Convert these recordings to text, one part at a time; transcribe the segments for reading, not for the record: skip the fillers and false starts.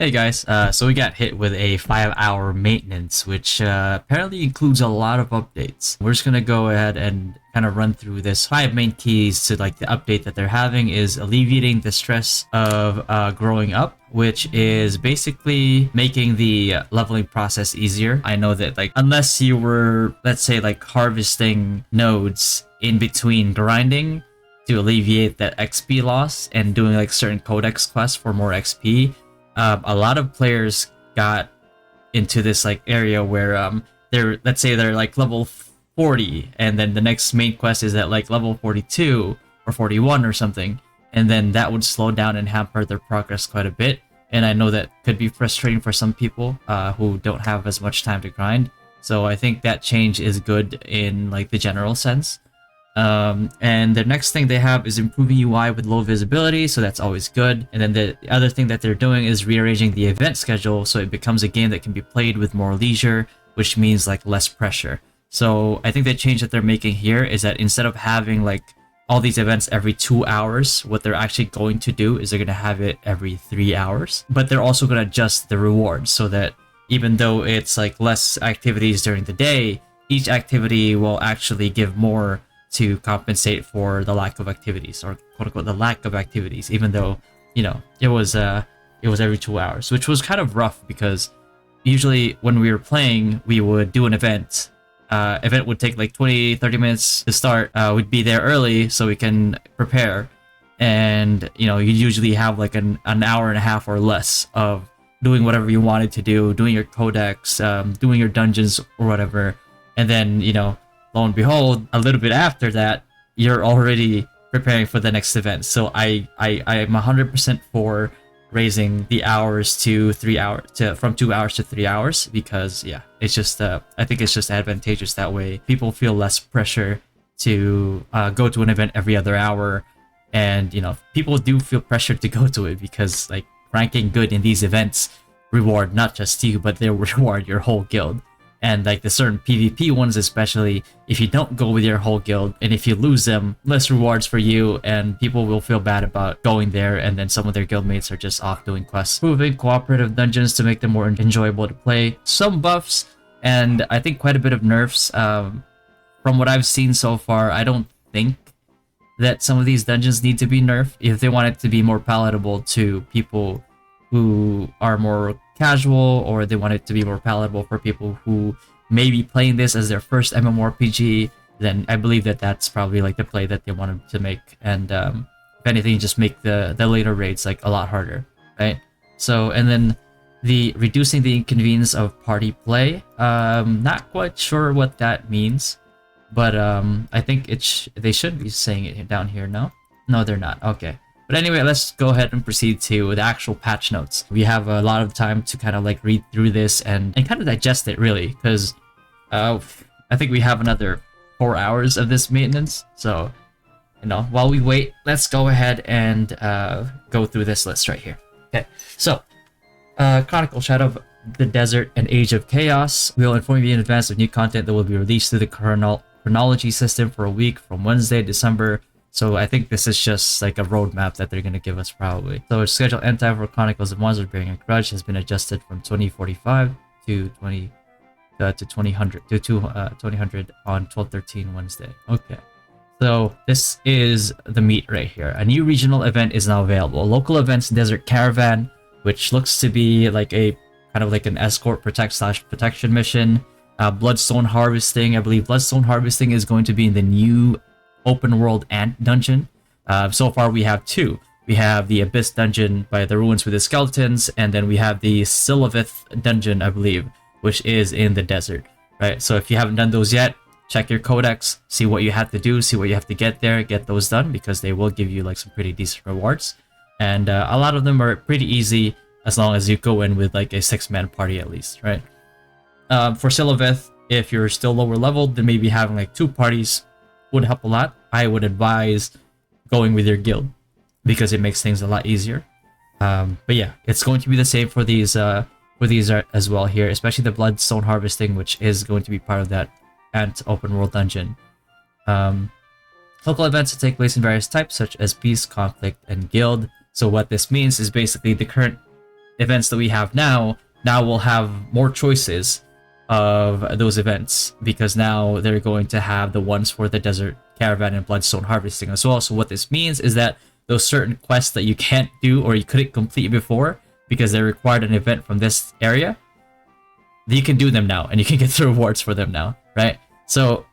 Hey guys, so we got hit with a 5-hour maintenance, which apparently includes a lot of updates. We're just gonna go ahead and kind of run through this. 5 main keys to like the update that they're having is alleviating the stress of growing up, which is basically making the leveling process easier. I know that like unless you were, let's say, like harvesting nodes in between grinding to alleviate that XP loss and doing like certain codex quests for more XP, a lot of players got into this like area where they're, let's say they're like level 40 and then the next main quest is at like level 42 or 41 or something, and then that would slow down and hamper their progress quite a bit. And I know that could be frustrating for some people who don't have as much time to grind. So I think that change is good in like the general sense. And the next thing they have is improving UI with low visibility, so that's always good. And then the other thing that they're doing is rearranging the event schedule so it becomes a game that can be played with more leisure, which means like less pressure. So I think the change that they're making here is that instead of having like all these events every 2 hours, what they're actually going to do is they're going to have it every 3 hours. But they're also going to adjust the rewards so that even though it's like less activities during the day, each activity will actually give more to compensate for the lack of activities, or quote unquote the lack of activities, even though, you know, it was every 2 hours, which was kind of rough because usually when we were playing we would do an event. Event would take like 20-30 minutes to start. We'd be there early so we can prepare, and you know, you usually have like an hour and a half or less of doing whatever you wanted to do, doing your codex, doing your dungeons or whatever. And then, you know, lo and behold, a little bit after that, you're already preparing for the next event. So I am 100% for raising the hours to 3 hours, from 2 hours to 3 hours, because yeah, it's just I think it's just advantageous that way. People feel less pressure to go to an event every other hour, and you know, people do feel pressured to go to it because like ranking good in these events reward not just you, but they reward your whole guild. And like the certain PvP ones, especially, if you don't go with your whole guild and if you lose them, less rewards for you, and people will feel bad about going there, and then some of their guildmates are just off doing quests. Improving cooperative dungeons to make them more enjoyable to play. Some buffs, and I think quite a bit of nerfs. From what I've seen so far, I don't think that some of these dungeons need to be nerfed if they want it to be more palatable to people who are more casual, or they want it to be more palatable for people who may be playing this as their first MMORPG. Then I believe that that's probably like the play that they wanted to make. And if anything, just make the later raids like a lot harder, right? So, and then the reducing the inconvenience of party play. Not quite sure what that means, but I think they should be saying it down here. No, they're not. Okay. But anyway, let's go ahead and proceed to the actual patch notes. We have a lot of time to kind of like read through this and kind of digest it, really, because I think we have another 4 hours of this maintenance. So, you know, while we wait, let's go ahead and go through this list right here. Okay, so Chronicle, Shadow of the Desert, and Age of Chaos. We'll inform you in advance of new content that will be released through the chronology system for a week from Wednesday, December. So I think this is just like a roadmap that they're going to give us probably. So its scheduled end time for Chronicles of Monsters Bearing a Grudge has been adjusted from 2045 to 2000 on 12/13 Wednesday. Okay. So this is the meat right here. A new regional event is now available. Local events Desert Caravan, which looks to be like a kind of like an escort protection mission. Bloodstone Harvesting. I believe Bloodstone Harvesting is going to be in the new open world ant dungeon. So far we have two. We have the Abyss dungeon by the ruins with the skeletons, and then we have the Silivith dungeon, I believe, which is in the desert, right? So if you haven't done those yet, check your codex, see what you have to do, see what you have to get there, get those done, because they will give you like some pretty decent rewards. And a lot of them are pretty easy as long as you go in with like a 6-man party at least, right? For Silivith, if you're still lower leveled, then maybe having like 2 parties would help a lot. I would advise going with your guild because it makes things a lot easier. But yeah, it's going to be the same for these as well here, especially the Bloodstone Harvesting, which is going to be part of that Ant open world dungeon. Local events that take place in various types such as peace, conflict, and guild. So what this means is basically the current events that we have now we'll have more choices of those events, because now they're going to have the ones for the desert caravan and bloodstone harvesting as well. So what this means is that those certain quests that you can't do or you couldn't complete before because they required an event from this area, you can do them now and you can get the rewards for them now, right? So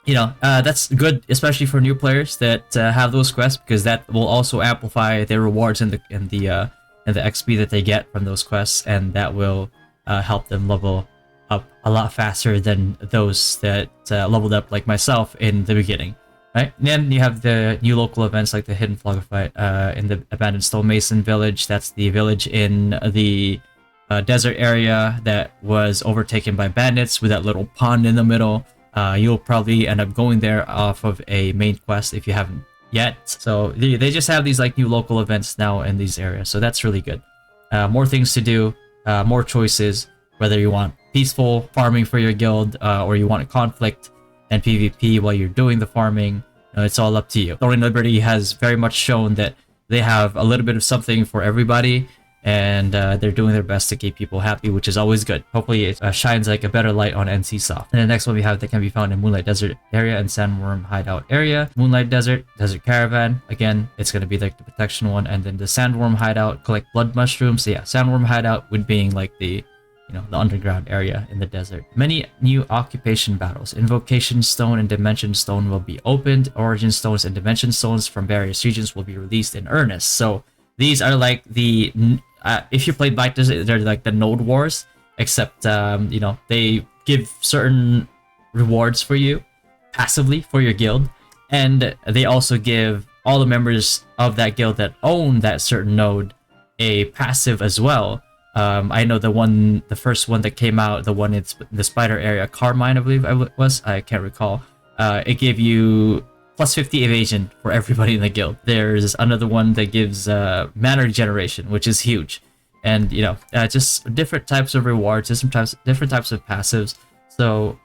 that's good, especially for new players that have those quests, because that will also amplify their rewards and the XP that they get from those quests, and that will help them level up a lot faster than those that leveled up like myself in the beginning, right? And then you have the new local events like the Hidden Flogger Fight in the abandoned stonemason village. That's the village in the desert area that was overtaken by bandits with that little pond in the middle. You'll probably end up going there off of a main quest if you haven't yet. So they just have these like new local events now in these areas, so that's really good. More things to do, more choices, whether you want peaceful farming for your guild or you want a conflict and PvP while you're doing the farming. It's all up to you. Thorn Liberty has very much shown that they have a little bit of something for everybody, and they're doing their best to keep people happy, which is always good. Hopefully it shines like a better light on NCSoft. And the next one we have that can be found in Moonlight Desert area and Sandworm Hideout area. Moonlight Desert Caravan, again, it's going to be like the protection one, and then the Sandworm Hideout, collect blood mushrooms. So yeah, Sandworm Hideout would being like the the underground area in the desert. Many new occupation battles. Invocation Stone and Dimension Stone will be opened. Origin Stones and Dimension Stones from various regions will be released in earnest. So these are like the if you played Black Desert, they're like the node wars, except they give certain rewards for you passively for your guild, and they also give all the members of that guild that own that certain node a passive as well. I know the first one that came out, the one in the spider area, Carmine, I believe it was. I can't recall. It gave you plus 50 evasion for everybody in the guild. There's another one that gives mana regeneration, which is huge. And, just different types of rewards, different types of passives. So,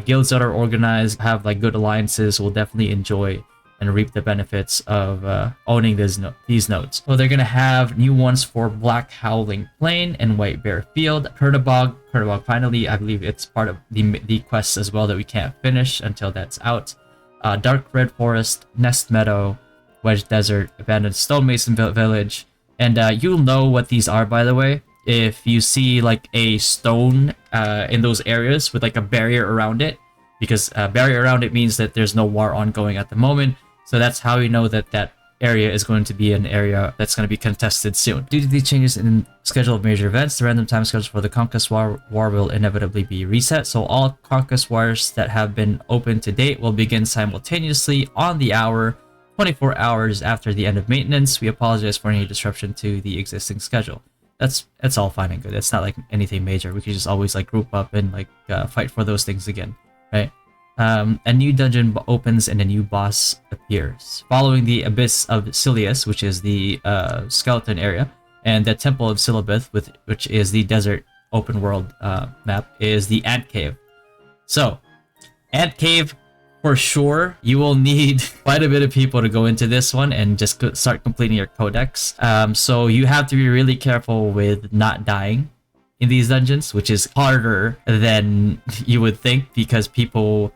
guilds that are organized, have like good alliances, will definitely enjoy and reap the benefits of owning these nodes. So they're going to have new ones for Black Howling Plain and White Bear Field. Kernabog finally, I believe it's part of the quests as well that we can't finish until that's out. Dark Red Forest, Nest Meadow, Wedge Desert, Abandoned Stonemason Village. And you'll know what these are, by the way, if you see like a stone in those areas with like a barrier around it, because barrier around it means that there's no war ongoing at the moment. So that's how you know that that area is going to be an area that's going to be contested soon. Due to these changes in schedule of major events, the random time schedule for the Conquest War will inevitably be reset. So all Conquest Wars that have been open to date will begin simultaneously on the hour, 24 hours after the end of maintenance. We apologize for any disruption to the existing schedule. That's all fine and good. It's not like anything major. We could just always like group up and like fight for those things again, right? A new dungeon opens and a new boss appears. Following the Abyss of Silius, which is the skeleton area, and the Temple of Silabeth, which is the desert open world map, is the Ant Cave. So, Ant Cave, for sure, you will need quite a bit of people to go into this one and just start completing your codex. So you have to be really careful with not dying in these dungeons, which is harder than you would think, because people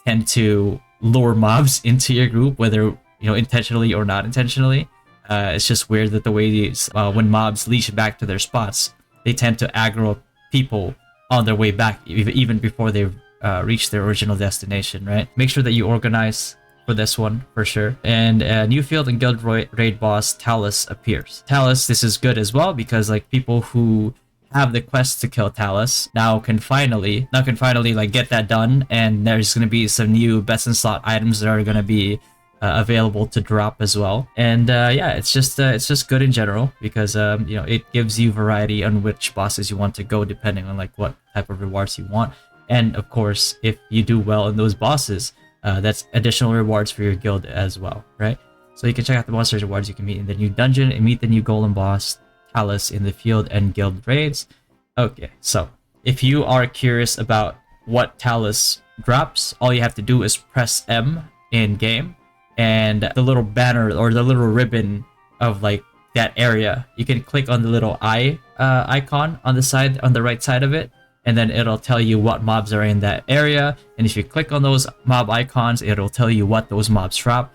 tend to lure mobs into your group, whether intentionally or not intentionally. It's just weird that the way these when mobs leash back to their spots, they tend to aggro people on their way back, even before they've reach their original destination, right? Make sure that you organize for this one for sure. And new field and guild raid boss Talus appears. Talus, this is good as well, because like people who have the quest to kill Talus now can finally like get that done, and there's going to be some new best in slot items that are going to be available to drop as well. And yeah, it's just good in general, because it gives you variety on which bosses you want to go depending on like what type of rewards you want. And of course, if you do well in those bosses, that's additional rewards for your guild as well, right? So you can check out the monsters rewards you can meet in the new dungeon and meet the new golem boss Talus in the field and guild raids. Okay, so if you are curious about what Talus drops, all you have to do is press M in game, and the little banner or the little ribbon of like that area, you can click on the little eye icon on the right side of it, and then it'll tell you what mobs are in that area. And if you click on those mob icons, it'll tell you what those mobs drop.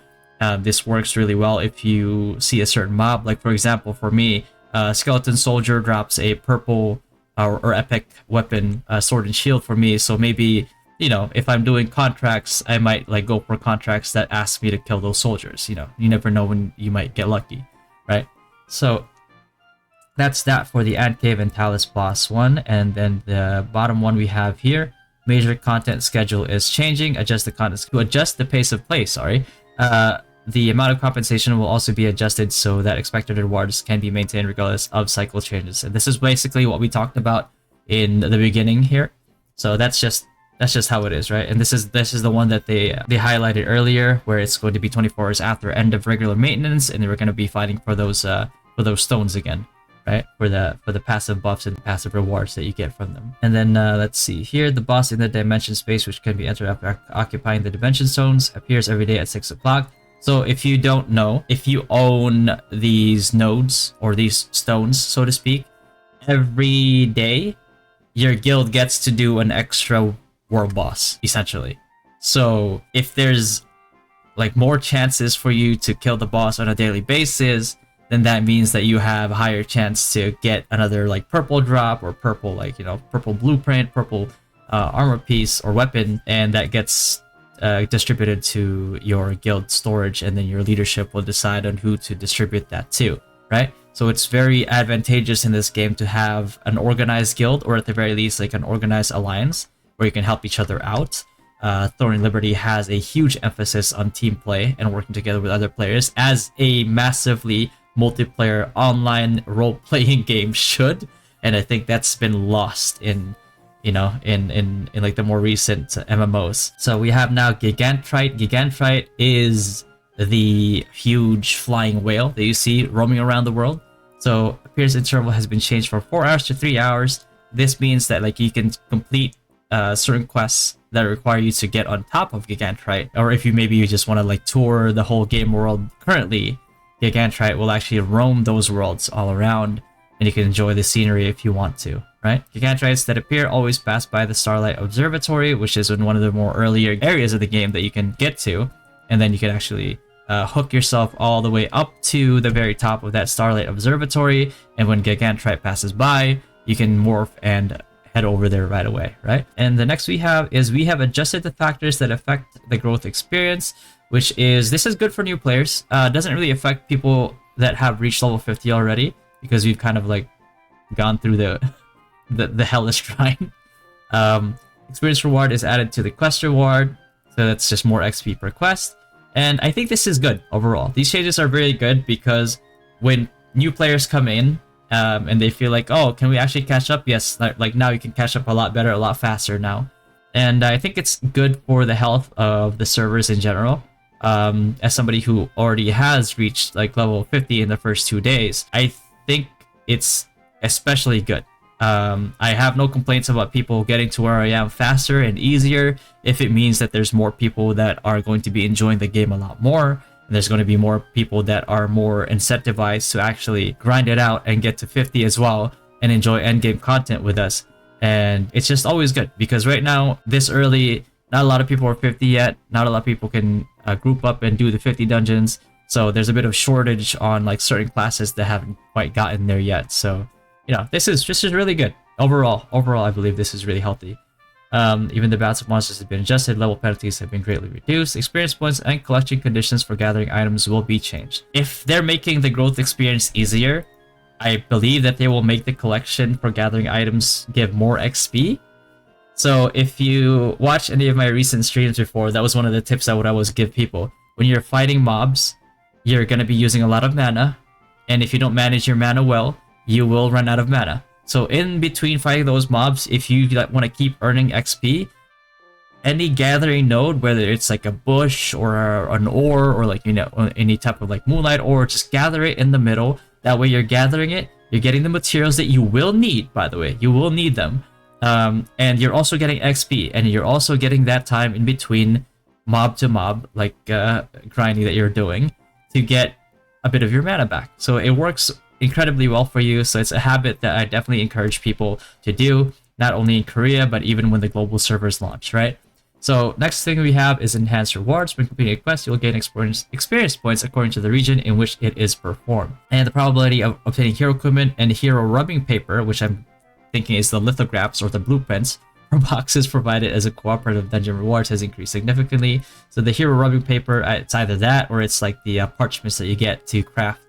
This works really well if you see a certain mob. Like for example, for me, Skeleton Soldier drops a purple or epic weapon, sword and shield for me. So maybe, you know, if I'm doing contracts, I might like go for contracts that ask me to kill those soldiers. You know, you never know when you might get lucky, right? So that's that for the Ant Cave and Talus boss one. And then the bottom one we have here, major content schedule is changing. Adjust the content to adjust the pace of play. Sorry. The amount of compensation will also be adjusted so that expected rewards can be maintained regardless of cycle changes. And this is basically what we talked about in the beginning here. So that's just how it is, right? And this is the one that they highlighted earlier, where it's going to be 24 hours after end of regular maintenance, and we're going to be fighting for those stones again, right? For the passive buffs and passive rewards that you get from them. And then let's see here, the boss in the dimension space, which can be entered after occupying the dimension stones, appears every day at 6 o'clock. So if you don't know, if you own these nodes or these stones, so to speak, every day your guild gets to do an extra world boss, essentially. So if there's like more chances for you to kill the boss on a daily basis, then that means that you have a higher chance to get another like purple drop or purple, like, you know, purple blueprint, purple armor piece or weapon, and that gets distributed to your guild storage, and then your leadership will decide on who to distribute that to, right? So it's very advantageous in this game to have an organized guild, or at the very least like an organized alliance where you can help each other out. Thorn Liberty has a huge emphasis on team play and working together with other players, as a massively multiplayer online role-playing game should, and I think that's been lost in, you know, in like the more recent MMOs. So we have now Gigantrite. Gigantrite is the huge flying whale that you see roaming around the world. So appearance interval has been changed from 4 hours to 3 hours. This means that like you can complete certain quests that require you to get on top of Gigantrite, or if you just want to like tour the whole game world currently, Gigantrite will actually roam those worlds all around, and you can enjoy the scenery if you want to, right? Gigantrites that appear always pass by the Starlight Observatory, which is in one of the more earlier areas of the game that you can get to, and then you can actually hook yourself all the way up to the very top of that Starlight Observatory, and when Gigantrite passes by, you can morph and head over there right away, right? And the next we have adjusted the factors that affect the growth experience, which is, this is good for new players. Doesn't really affect people that have reached level 50 already, because we've kind of like gone through the hellish grind. Experience reward is added to the quest reward, so that's just more XP per quest. And I think this is good overall. These changes are very good because when new players come in, and they feel like, oh, can we actually catch up? Yes, like now you can catch up a lot better, a lot faster now. And I think it's good for the health of the servers in general. As somebody who already has reached like level 50 in the first 2 days, I think it's especially good. I have no complaints about people getting to where I am faster and easier if it means that there's more people that are going to be enjoying the game a lot more. And there's going to be more people that are more incentivized to actually grind it out and get to 50 as well and enjoy endgame content with us. And it's just always good, because right now, this early, not a lot of people are 50 yet. Not a lot of people can group up and do the 50 dungeons. So there's a bit of shortage on like certain classes that haven't quite gotten there yet. So, you know, this is really good. Overall, I believe this is really healthy. Even the bouts of monsters have been adjusted, level penalties have been greatly reduced, experience points and collection conditions for gathering items will be changed. If they're making the growth experience easier, I believe that they will make the collection for gathering items give more XP. So if you watch any of my recent streams before, that was one of the tips I would always give people. When you're fighting mobs, you're going to be using a lot of mana, and if you don't manage your mana well, you will run out of mana. So in between fighting those mobs, if you want to keep earning XP, any gathering node, whether it's like a bush or an ore or like, you know, any type of like moonlight ore, just gather it in the middle. That way you're gathering it, you're getting the materials that you will need, by the way, you will need them. And you're also getting XP, and you're also getting that time in between mob to mob, like grinding that you're doing, to get a bit of your mana back. So it works incredibly well for you. So it's a habit that I definitely encourage people to do, not only in Korea, but even when the global servers launch, right? So next thing we have is enhanced rewards. When completing a quest, you'll gain experience points according to the region in which it is performed. And the probability of obtaining hero equipment and hero rubbing paper, which I'm thinking is the lithographs or the blueprints, from boxes provided as a cooperative dungeon rewards has increased significantly. So the hero rubbing paper, it's either that or it's like the parchments that you get to craft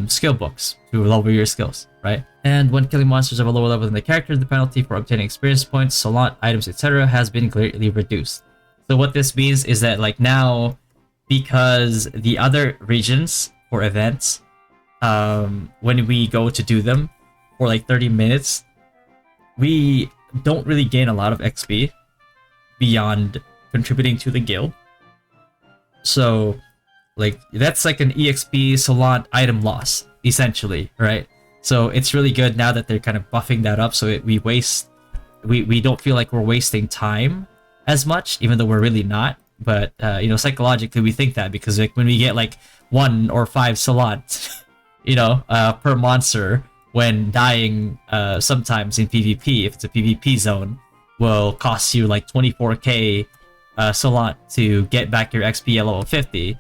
skill books to level your skills, right? And when killing monsters of a lower level than the character, the penalty for obtaining experience points, salon items, etc. has been greatly reduced. So what this means is that like now, because the other regions for events, when we go to do them for like 30 minutes, we don't really gain a lot of XP beyond contributing to the guild. So like that's like an EXP salon item loss essentially, right? So it's really good now that they're kind of buffing that up, so we don't feel like we're wasting time as much, even though we're really not. But you know, psychologically we think that, because like when we get like 1 or 5 salons you know, per monster, when dying sometimes in PvP, if it's a PvP zone, will cost you like 24k Salant to get back your XP at level 50,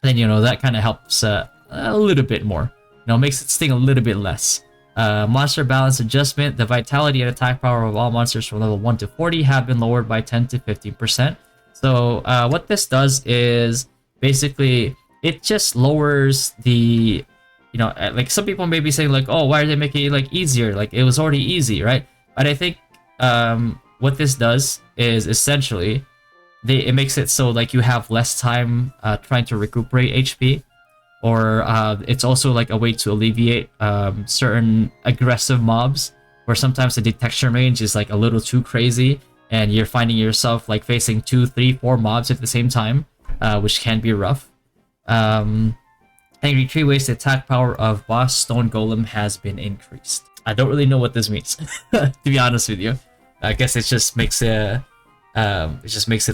then you know that kind of helps a little bit more. You know, makes it sting a little bit less. Monster balance adjustment: the vitality and attack power of all monsters from level 1 to 40 have been lowered by 10 to 15%. So what this does is basically it just lowers the, you know, like some people may be saying like, oh, why are they making it like easier? Like it was already easy, right? But I think what this does is essentially it makes it so like you have less time trying to recuperate HP, or it's also like a way to alleviate certain aggressive mobs where sometimes the detection range is like a little too crazy and you're finding yourself like facing 2, 3, 4 mobs at the same time, which can be rough. Angry Tree Waste, the attack power of boss Stone Golem has been increased. I don't really know what this means, to be honest with you. I guess it just makes it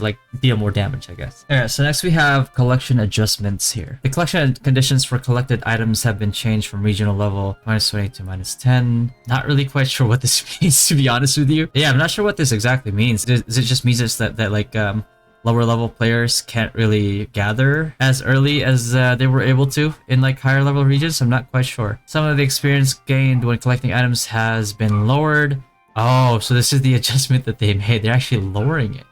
like deal more damage, I guess. Alright, so next we have collection adjustments here. The collection conditions for collected items have been changed from regional level -20 to -10. Not really quite sure what this means, to be honest with you. Yeah, I'm not sure what this exactly means. Does it just mean that like lower level players can't really gather as early as they were able to in like higher level regions? I'm not quite sure. Some of the experience gained when collecting items has been lowered. Oh, so this is the adjustment that they made. They're actually lowering it.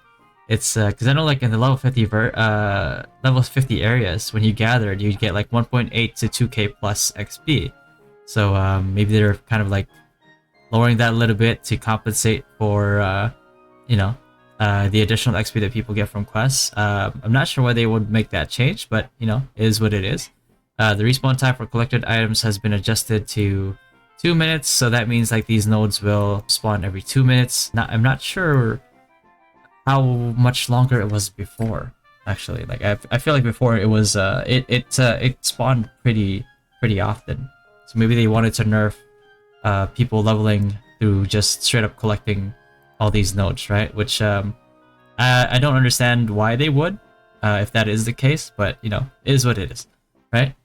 It's because I know like in the level 50 level 50 areas, when you gathered, you get like 1.8 to 2k plus XP. So maybe they're kind of like lowering that a little bit to compensate for you know, the additional XP that people get from quests. I'm not sure why they would make that change, but you know, it is what it is. The respawn time for collected items has been adjusted to 2 minutes, so that means like these nodes will spawn every 2 minutes. I'm not sure how much longer it was before. Actually, like I feel like before it was it spawned pretty often. So maybe they wanted to nerf people leveling through just straight up collecting all these nodes, right? Which I don't understand why they would, if that is the case, but you know, it is what it is, right?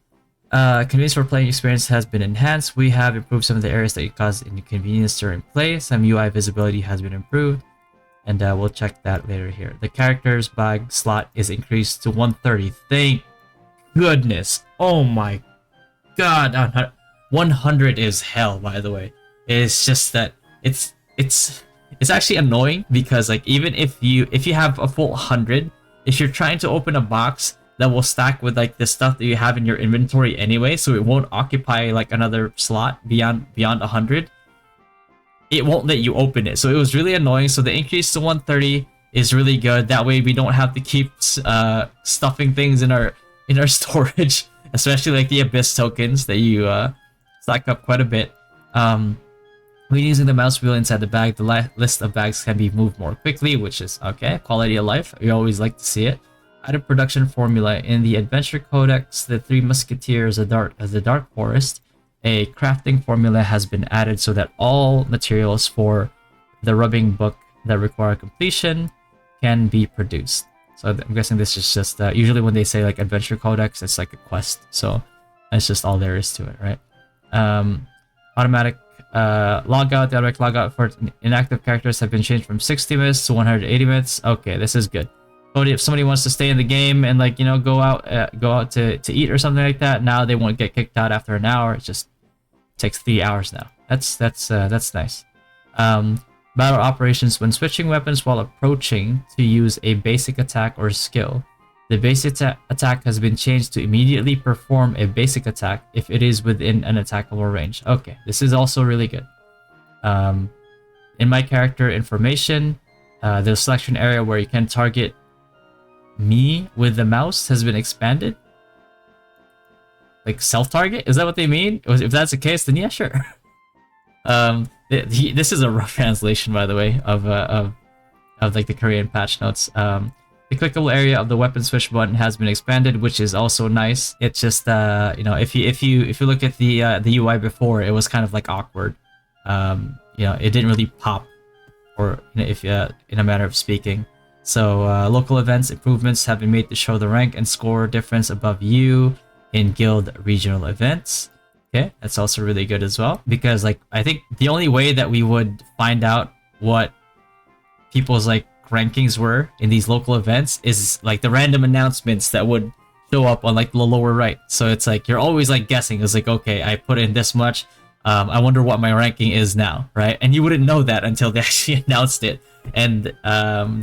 Convenience for playing experience has been enhanced. We have improved some of the areas that cause inconvenience during play. Some UI visibility has been improved, and we'll check that later here. The character's bag slot is increased to 130. Thank goodness. Oh my god. 100 is hell, by the way. It's just that it's actually annoying, because like even if you have a full 100, if you're trying to open a box that will stack with like the stuff that you have in your inventory anyway, so it won't occupy like another slot beyond 100, it won't let you open it. So it was really annoying. So the increase to 130 is really good. That way we don't have to keep stuffing things in our storage, especially like the Abyss tokens that you stack up quite a bit. When using the mouse wheel inside the bag, the list of bags can be moved more quickly, which is okay. Quality of life, we always like to see it. Item production formula: in the Adventure Codex, the Three Musketeers of the Dark Forest, a crafting formula has been added so that all materials for the rubbing book that require completion can be produced. So I'm guessing this is just usually when they say like adventure codex, it's like a quest. So that's just all there is to it, right? Automatic logout. The automatic logout for inactive characters have been changed from 60 minutes to 180 minutes. Okay, this is good. But if somebody wants to stay in the game and like go out to eat or something like that, now they won't get kicked out after an hour. It just takes 3 hours now. That's nice. Battle operations: when switching weapons while approaching to use a basic attack or skill, the basic attack has been changed to immediately perform a basic attack if it is within an attackable range. Okay, this is also really good. In my character information, the selection area where you can target me with the mouse has been expanded. Like self-target? Is that what they mean? If that's the case, then yeah, sure. This is a rough translation, by the way, of like the Korean patch notes. The clickable area of the weapon switch button has been expanded, which is also nice. It's just if you look at the UI before, it was kind of like awkward. It didn't really pop, or if in a manner of speaking. So local events improvements have been made to show the rank and score difference above you in guild regional events. Okay, that's also really good as well, because like I think the only way that we would find out what people's like rankings were in these local events is like the random announcements that would show up on like the lower right. So it's like you're always like guessing. It's like, okay, I put in this much. I wonder what my ranking is now, right? And you wouldn't know that until they actually announced it. And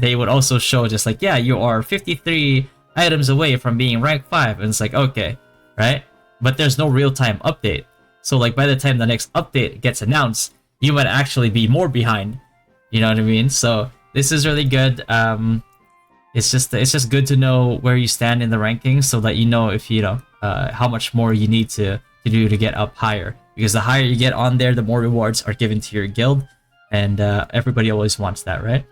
they would also show just like, yeah, you are 53 items away from being rank 5. And it's like, okay, right? But there's no real-time update. So like by the time the next update gets announced, you might actually be more behind. You know what I mean? So this is really good. It's just good to know where you stand in the rankings, so that you know if how much more you need to do to get up higher. Because the higher you get on there, the more rewards are given to your guild, and everybody always wants that, right?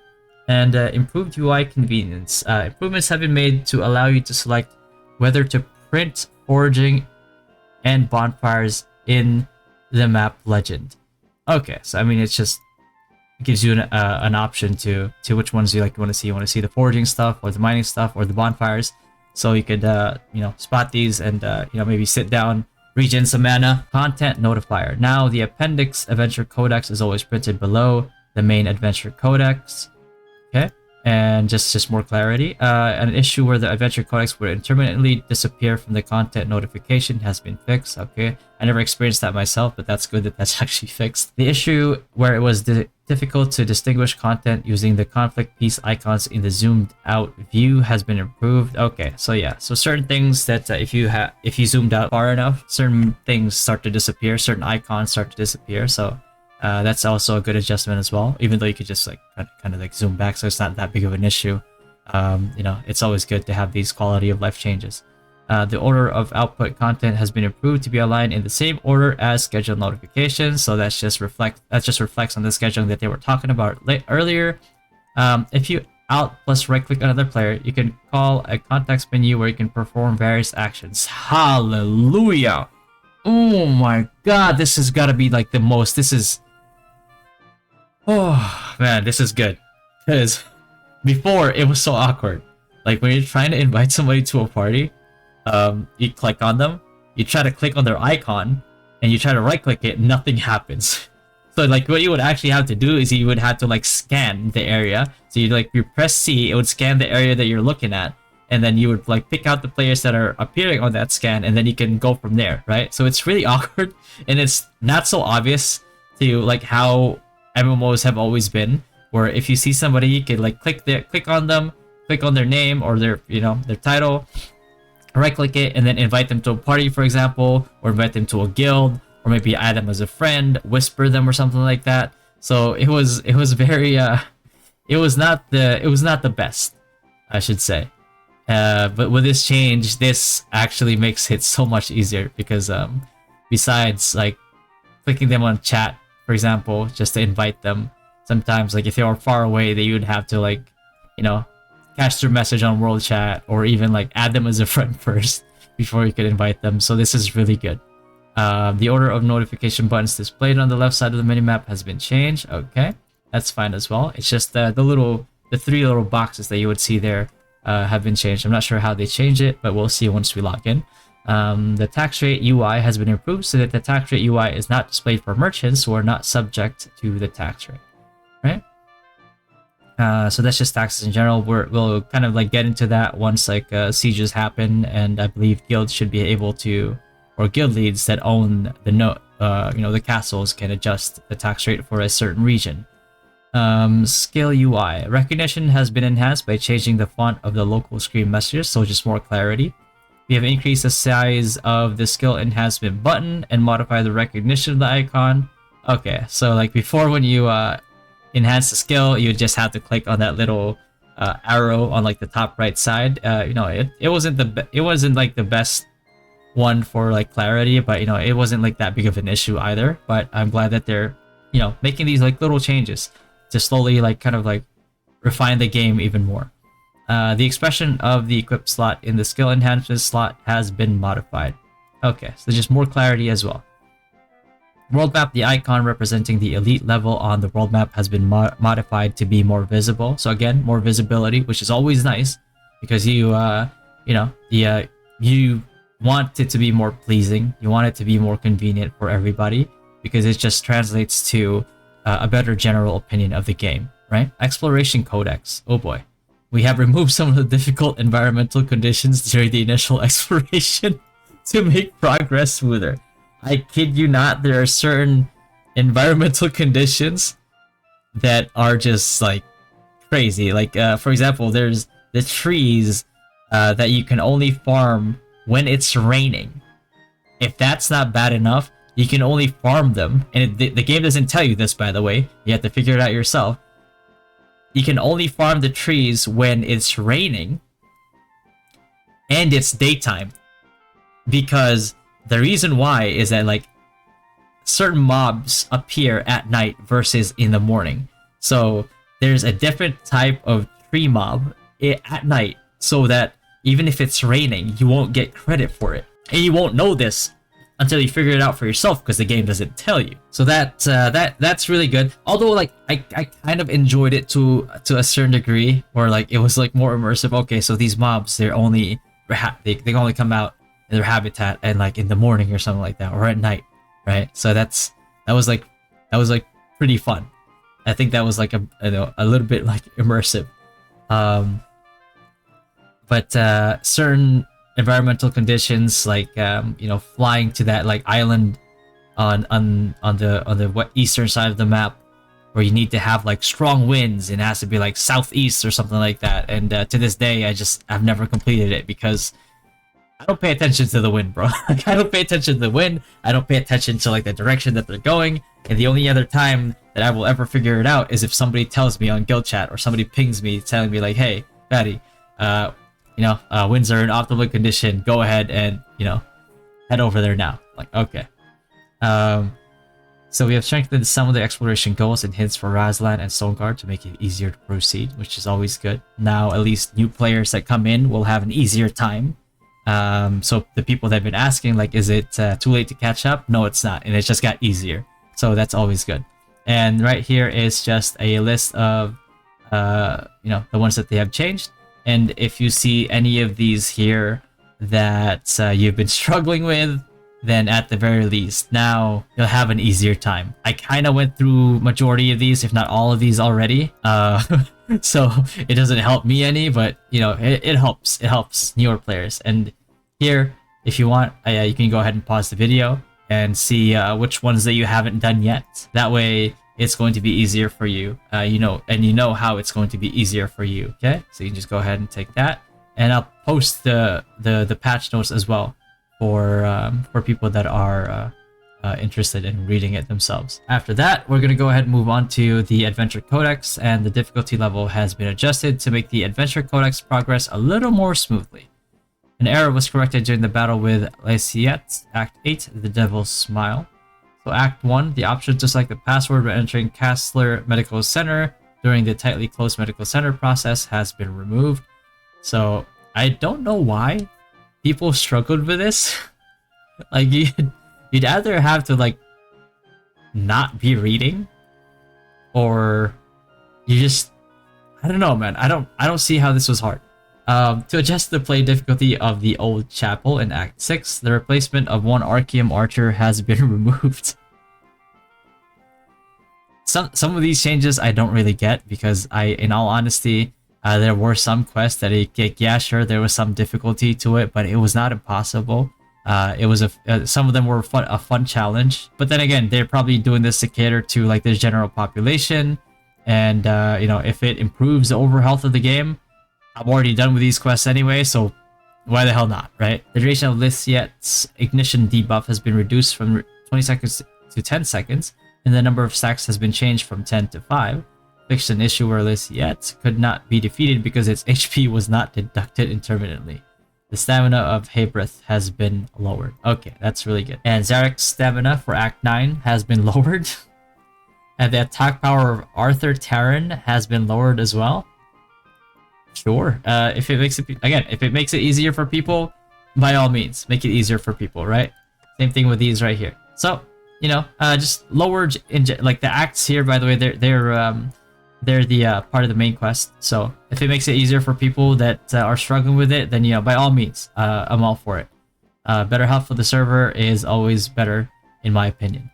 And improved UI convenience. Improvements have been made to allow you to select whether to print foraging and bonfires in the map legend. Okay, so I mean it gives you an option to which ones you want to see. You want to see the foraging stuff, or the mining stuff, or the bonfires. So you could spot these and maybe sit down, regen some mana. Content notifier. Now the appendix adventure codex is always printed below the main adventure codex. Okay, and just more clarity. An issue where the adventure codex would intermittently disappear from the content notification has been fixed. Okay, I never experienced that myself, but that's good that that's actually fixed. The issue where it was difficult to distinguish content using the conflict piece icons in the zoomed out view has been improved. Okay, so yeah, so certain things that if you zoomed out far enough, certain things start to disappear, certain icons start to disappear. So that's also a good adjustment as well, even though you could just like kind of like zoom back, so it's not that big of an issue. It's always good to have these quality of life changes. The order of output content has been improved to be aligned in the same order as scheduled notifications. So that just reflects on the scheduling that they were talking about earlier. If you Alt plus right click another player, you can call a context menu where you can perform various actions. Hallelujah! Oh my god, this has got to be like the most. Oh man, this is good, because before it was so awkward. Like when you're trying to invite somebody to a party, you click on them, you try to click on their icon, and you try to right click it, nothing happens. So like what you would actually have to do is you would have to like scan the area. So you press C, it would scan the area that you're looking at, and then you would like pick out the players that are appearing on that scan, and then you can go from there, right? So it's really awkward, and it's not so obvious to like how MMOs have always been, where if you see somebody, you can like click on them, click on their name or their their title, right click it, and then invite them to a party, for example, or invite them to a guild, or maybe add them as a friend, whisper them or something like that. So it was very it was not the best, I should say. But with this change, this actually makes it so much easier, because besides like clicking them on chat, for example, just to invite them, sometimes like if they are far away, they would have to like catch their message on world chat, or even like add them as a friend first before you could invite them. So this is really good. The order of notification buttons displayed on the left side of the minimap has been changed. Okay, that's fine as well. It's just the three little boxes that you would see there have been changed. I'm not sure how they change it, but we'll see once we log in. The tax rate UI has been improved so that the tax rate UI is not displayed for merchants who are not subject to the tax rate, right? So that's just taxes in general. We'll kind of like get into that once like sieges happen, and I believe guilds should be able to, or guild leads that own the the castles can adjust the tax rate for a certain region. Scale UI recognition has been enhanced by changing the font of the local screen messages, so just more clarity. We have increased the size of the skill enhancement button and modified the recognition of the icon. Okay, so like before, when you enhance the skill, you just have to click on that little arrow on like the top right side. It wasn't like the best one for like clarity, but it wasn't like that big of an issue either. But I'm glad that they're making these like little changes to slowly like kind of like refine the game even more. The expression of the equip slot in the skill enhancement slot has been modified. Okay, so just more clarity as well. World map, the icon representing the elite level on the world map has been modified to be more visible. So again, more visibility, which is always nice because you want it to be more pleasing. You want it to be more convenient for everybody because it just translates to a better general opinion of the game, right? Exploration Codex. Oh boy. We have removed some of the difficult environmental conditions during the initial exploration to make progress smoother. I kid you not, there are certain environmental conditions that are just like crazy. Like, for example, there's the trees that you can only farm when it's raining. If that's not bad enough, you can only farm them. And the game doesn't tell you this, by the way. You have to figure it out yourself. You can only farm the trees when it's raining and it's daytime. Because the reason why is that like certain mobs appear at night versus in the morning. So there's a different type of tree mob at night, so that even if it's raining, you won't get credit for it. And you won't know this until you figure it out for yourself because the game doesn't tell you. So that's really good. Although like I kind of enjoyed it to a certain degree, where like it was like more immersive. Okay, so these mobs, they only come out in their habitat and like in the morning or something like that, or at night, right? So that was like pretty fun. I think that was like a little bit like immersive. But certain environmental conditions, like flying to that like island on the eastern side of the map, where you need to have like strong winds and it has to be like southeast or something like that. And to this day, I've never completed it because I don't pay attention to the wind, bro. Like, I don't pay attention to the wind. I don't pay attention to like the direction that they're going. And the only other time that I will ever figure it out is if somebody tells me on guild chat, or somebody pings me telling me like, "Hey, Patty, winds are in optimal condition. Go ahead and head over there now." Like, okay. So we have strengthened some of the exploration goals and hints for Razlan and Stonguard to make it easier to proceed, which is always good. Now, at least new players that come in will have an easier time. So the people that have been asking, like, is it too late to catch up? No, it's not, and it just got easier. So that's always good. And right here is just a list of the ones that they have changed. And if you see any of these here that you've been struggling with, then at the very least, now you'll have an easier time. I kind of went through majority of these, if not all of these already. So it doesn't help me any, but it helps. It helps newer players. And here, if you want, you can go ahead and pause the video and see which ones that you haven't done yet. That way, it's going to be easier for you. And you know how it's going to be easier for you. Okay, so you can just go ahead and take that, and I'll post the patch notes as well for people that are interested in reading it themselves. After that, we're going to go ahead and move on to the Adventure Codex, and the difficulty level has been adjusted to make the Adventure Codex progress a little more smoothly. An error was corrected during the battle with Lysiet, Act 8, The Devil's Smile. So Act 1, the option to select the password when entering Castler Medical Center during the tightly closed medical center process has been removed. So I don't know why people struggled with this. Like, you'd either have to like not be reading, or you just, I don't know, man. I don't see how this was hard. To adjust the play difficulty of the old chapel in Act 6, the replacement of one Archeum archer has been removed. Some of these changes I don't really get because in all honesty, there were some quests that yeah, sure, there was some difficulty to it, but it was not impossible. It was some of them were a fun challenge, but then again, they're probably doing this to cater to like the general population, and you know, if it improves the overall health of the game, I'm already done with these quests anyway, so why the hell not, right? The duration of Lysiet's ignition debuff has been reduced from 20 seconds to 10 seconds, and the number of stacks has been changed from 10 to 5. Fixed an issue where Lysiet could not be defeated because its HP was not deducted intermittently. The stamina of Haybrith has been lowered. Okay, that's really good. And Zarek's stamina for Act 9 has been lowered. And the attack power of Arthur Terran has been lowered as well. Sure. If it makes it easier for people, by all means, make it easier for people, right? Same thing with these right here. So, you know, just lowered like the acts here. By the way, they're the part of the main quest. So if it makes it easier for people that are struggling with it, then, you know, by all means, I'm all for it. Better health for the server is always better, in my opinion.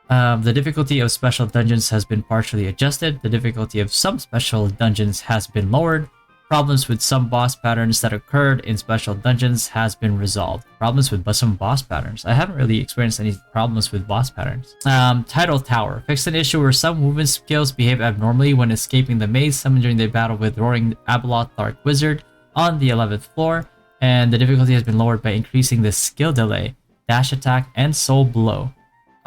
The difficulty of special dungeons has been partially adjusted. The difficulty of some special dungeons has been lowered. Problems with some boss patterns that occurred in special dungeons has been resolved. Problems with some boss patterns. I haven't really experienced any problems with boss patterns. Tidal Tower. Fixed an issue where some movement skills behave abnormally when escaping the maze summoned during the battle with Roaring Abeloth Dark Wizard on the 11th floor. And the difficulty has been lowered by increasing the skill delay, dash attack, and soul blow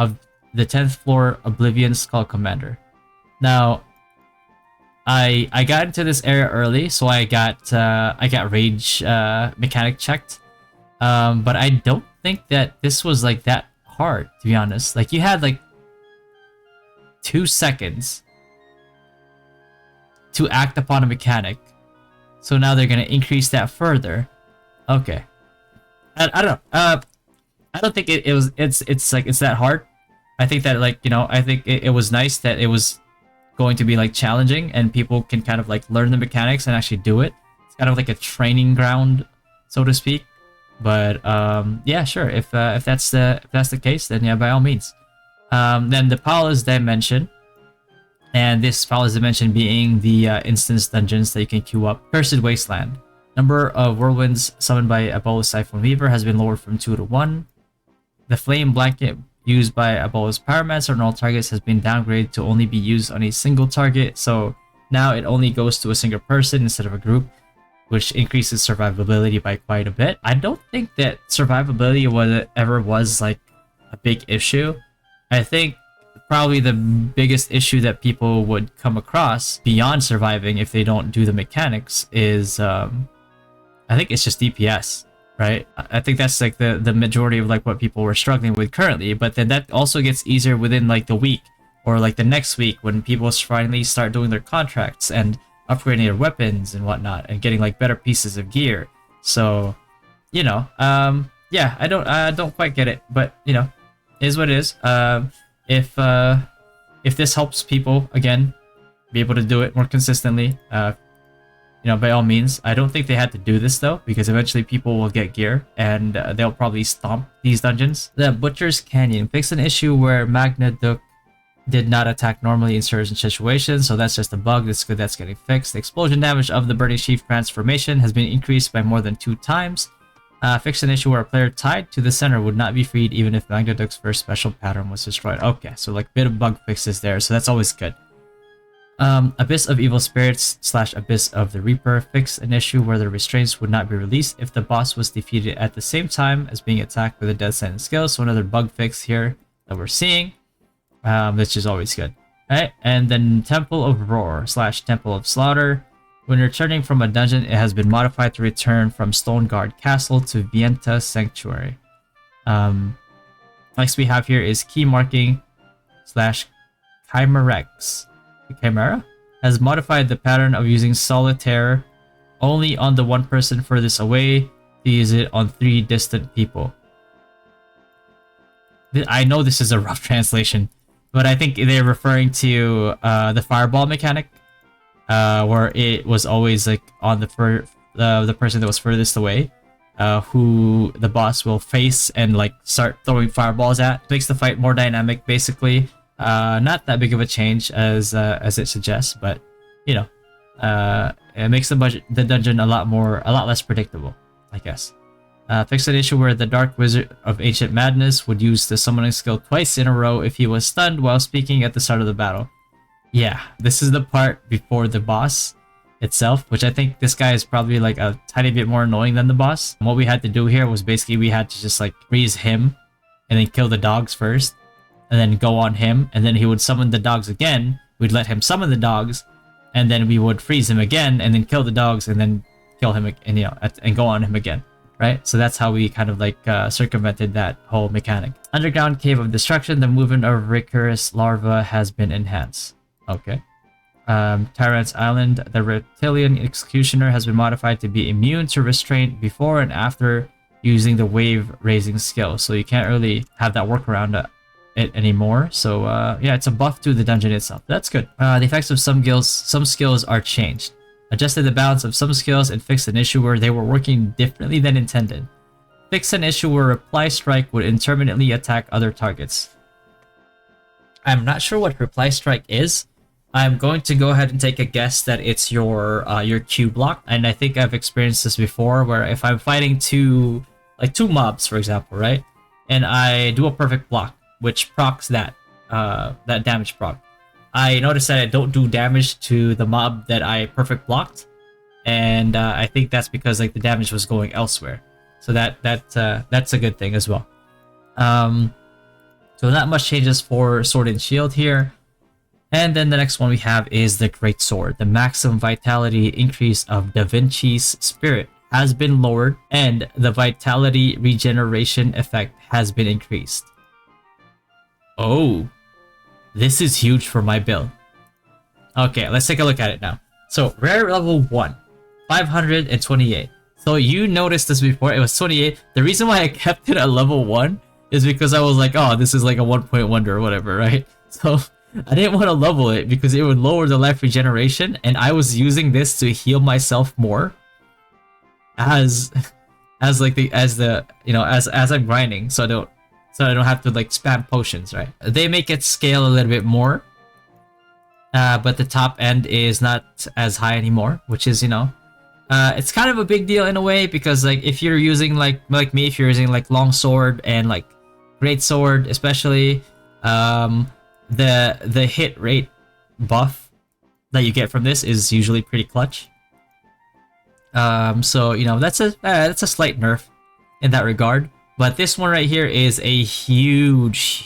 of the 10th floor Oblivion Skull Commander. Now, I got into this area early, so I got rage mechanic checked, but I don't think that this was like that hard, to be honest. Like, you had like 2 seconds to act upon a mechanic, so now they're gonna increase that further. Okay, I don't know. I don't think it's that hard. I think that, like, you know, I think it was nice that it was going to be like challenging and people can kind of like learn the mechanics and actually do it. It's kind of like a training ground, so to speak. But yeah, sure. If that's the case, then yeah, by all means. Then the Palace Dimension, and this Palace Dimension being the instance dungeons that you can queue up. Cursed Wasteland. Number of whirlwinds summoned by Apollo's Siphon Weaver has been lowered from 2 to 1. The Flame Blanket used by Apollo's Pyromancer on all targets has been downgraded to only be used on a single target, so now it only goes to a single person instead of a group, which increases survivability by quite a bit. I don't think that survivability was like a big issue. I think probably the biggest issue that people would come across beyond surviving if they don't do the mechanics is I think it's just DPS. Right? I think that's like the majority of like what people were struggling with currently, but then that also gets easier within like the week or like the next week when people finally start doing their contracts and upgrading their weapons and whatnot and getting like better pieces of gear. So, you know, yeah, I don't quite get it, but you know, it is what it is. If this helps people again be able to do it more consistently, you know, by all means. I don't think they had to do this though, because eventually people will get gear and they'll probably stomp these dungeons. The Butcher's Canyon fixed an issue where Magnaduke did not attack normally in certain situations, so that's just a bug. That's good, that's getting fixed. The explosion damage of the Burning Sheaf transformation has been increased by more than 2 times. Fixed an issue where a player tied to the center would not be freed even if Magnaduke's first special pattern was destroyed. Okay, so like bit of bug fixes there, so that's always good. Abyss of Evil Spirits / Abyss of the Reaper fixed an issue where the restraints would not be released if the boss was defeated at the same time as being attacked with a Death Sentence skill. So another bug fix here that we're seeing, which is always good. Alright, and then Temple of Roar / Temple of Slaughter. When returning from a dungeon, it has been modified to return from Stoneguard Castle to Vienta Sanctuary. Next we have here is Key Marking / Chimerex. Chimera has modified the pattern of using Solitaire only on the one person furthest away to use it on 3 distant people. I know this is a rough translation, but I think they're referring to the fireball mechanic, where it was always like on the the person that was furthest away, who the boss will face and like start throwing fireballs at. Makes the fight more dynamic, basically. Not that big of a change as it suggests, but you know, it makes the dungeon a lot less predictable, I guess. Fixed an issue where the Dark Wizard of Ancient Madness would use the summoning skill twice in a row if he was stunned while speaking at the start of the battle. Yeah, this is the part before the boss itself, which I think this guy is probably like a tiny bit more annoying than the boss. And what we had to do here was basically we had to just like freeze him and then kill the dogs first and then go on him, and then he would summon the dogs again. We'd let him summon the dogs, and then we would freeze him again and then kill the dogs and then kill him and, you know, and go on him again. Right? So that's how we kind of like circumvented that whole mechanic. Underground Cave of Destruction, the movement of Ricorous larva has been enhanced. Okay. Tyrant's Island, the Reptilian Executioner has been modified to be immune to restraint before and after using the wave raising skill. So you can't really have that workaround it anymore. So yeah, it's a buff to the dungeon itself. That's good. The effects of some skills are changed. Adjusted the balance of some skills and fixed an issue where they were working differently than intended. Fixed an issue where Reply Strike would intermittently attack other targets. I'm not sure what Reply Strike is. I'm going to go ahead and take a guess that it's your Q block, and I think I've experienced this before, where if I'm fighting two mobs, for example, right, and I do a perfect block, which procs that damage proc. I noticed that I don't do damage to the mob that I perfect blocked, and I think that's because like the damage was going elsewhere. So that's a good thing as well. So not much changes for Sword and Shield here. And then the next one we have is the Great Sword. The maximum vitality increase of Da Vinci's Spirit has been lowered, and the vitality regeneration effect has been increased. Oh. This is huge for my build. Okay, let's take a look at it now. So, rare level 1, 528. So you noticed this before, it was 28. The reason why I kept it at level 1 is because I was like, oh, this is like a 1-point wonder or whatever, right? So, I didn't want to level it because it would lower the life regeneration, and I was using this to heal myself more as I'm grinding, so I don't have to like spam potions, right? They make it scale a little bit more, but the top end is not as high anymore, which is, you know, it's kind of a big deal in a way, because like if you're using like me, if you're using like long sword and like great sword, especially, the hit rate buff that you get from this is usually pretty clutch. So you know, that's a slight nerf in that regard. But this one right here is a huge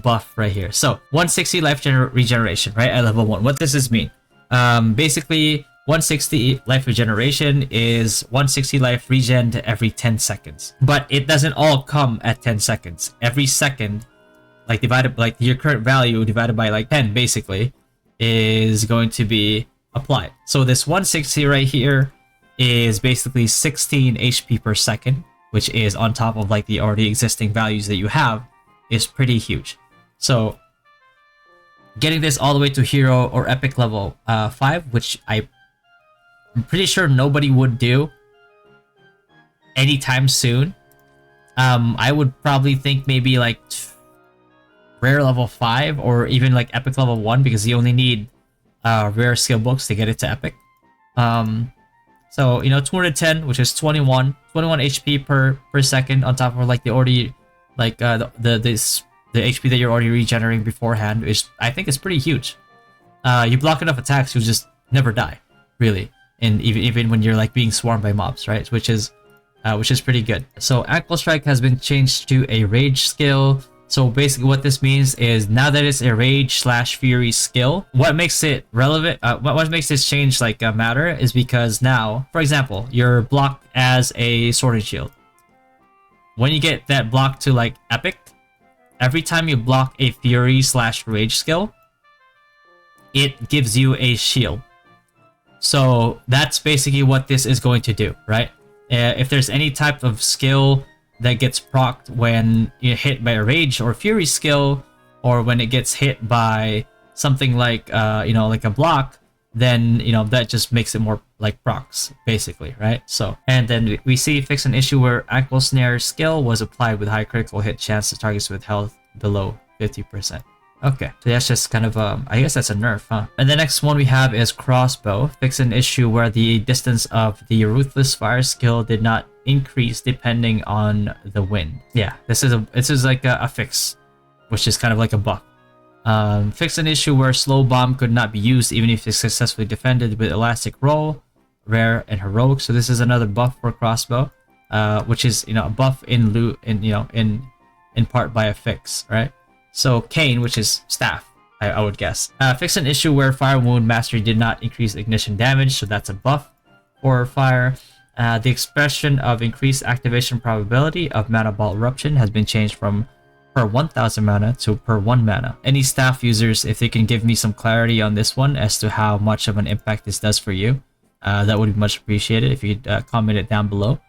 buff right here. So 160 life regeneration, right, at level 1. What does this mean? Basically 160 life regeneration is 160 life regen every 10 seconds. But it doesn't all come at 10 seconds. Every second, like divided, like your current value divided by like 10 basically, is going to be applied. So this 160 right here is basically 16 HP per second, which is on top of like the already existing values that you have, is pretty huge. So getting this all the way to hero or epic level 5, which I'm pretty sure nobody would do anytime soon. I would probably think maybe like rare level 5 or even like epic level 1, because you only need rare skill books to get it to epic. So, you know, 210, which is 21 HP per second on top of like the already, like the HP that you're already regenerating beforehand, is, I think, is pretty huge. You block enough attacks, you'll just never die, really, and even when you're like being swarmed by mobs, right? Which is pretty good. So Ankle Strike has been changed to a rage skill. So basically what this means is now that it's a rage/fury skill, what makes it relevant, what makes this change like matter is because now, for example, you're blocked as a sword and shield. When you get that block to like epic, every time you block a fury/rage skill, it gives you a shield. So that's basically what this is going to do, right? If there's any type of skill that gets procced when you're hit by a rage or fury skill, or when it gets hit by something like like a block, then that just makes it more like procs, basically, right? So, and then we see fix an issue where ankle snare skill was applied with high critical hit chance to targets with health below 50%. Okay, so that's just kind of I guess that's a nerf, huh? And the next one we have is crossbow. Fix an issue where the distance of the ruthless fire skill did not increase depending on the wind. Yeah, this is like a fix, which is kind of like a bug. Fix an issue where slow bomb could not be used even if it's successfully defended with elastic roll, rare, and heroic. So this is another buff for crossbow, which is a buff in part by a fix, right? So cane, which is staff, I would guess. Fix an issue where fire wound mastery did not increase ignition damage, so that's a buff for fire. The expression of increased activation probability of mana ball eruption has been changed from per 1000 mana to per 1 mana. Any staff users, if they can give me some clarity on this one as to how much of an impact this does for you, that would be much appreciated if you could comment it down below.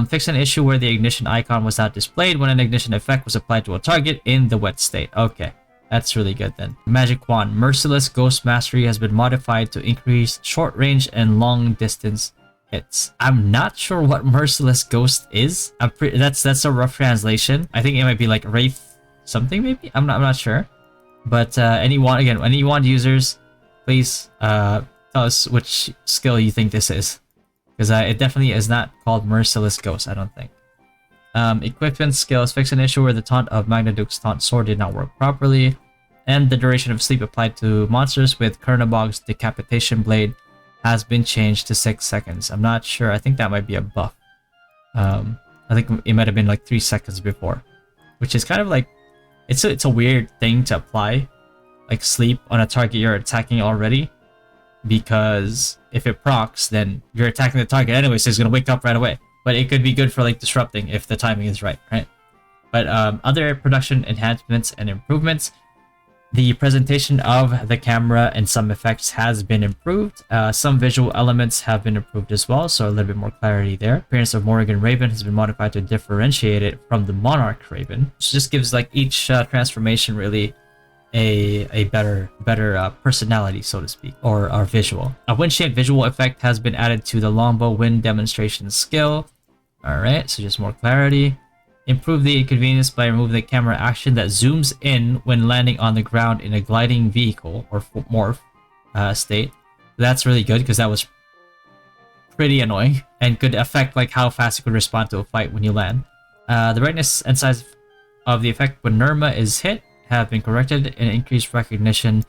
Fix an issue where the ignition icon was not displayed when an ignition effect was applied to a target in the wet state. Okay, that's really good then. Magic Wand. Merciless Ghost Mastery has been modified to increase short range and long distance hits. I'm not sure what Merciless Ghost is. That's a rough translation. I think it might be like Wraith something maybe? I'm not sure. But any wand users, please tell us which skill you think this is. Because it definitely is not called Merciless Ghost, I don't think. Equipment skills. Fix an issue where the taunt of Magnaduke's taunt sword did not work properly. And the duration of sleep applied to monsters with Kernabog's decapitation blade has been changed to 6 seconds. I'm not sure. I think that might be a buff. I think it might have been like 3 seconds before. Which is kind of like... It's a weird thing to apply. Like sleep on a target you're attacking already. Because if it procs, then you're attacking the target anyway, so it's gonna wake up right away. But it could be good for like disrupting if the timing is right? But other production enhancements and improvements. The presentation of the camera and some effects has been improved. Some visual elements have been improved as well, so a little bit more clarity there. Appearance of Morrigan Raven has been modified to differentiate it from the Monarch Raven, which just gives like each transformation really a better personality, so to speak, or visual. A wind shape visual effect has been added to the longbow wind demonstration skill. All right, so just more clarity. Improve the inconvenience by removing the camera action that zooms in when landing on the ground in a gliding vehicle or morph state. That's really good because that was pretty annoying and could affect like how fast you could respond to a fight when you land. The brightness and size of the effect when Nirma is hit have been corrected, and increased recognition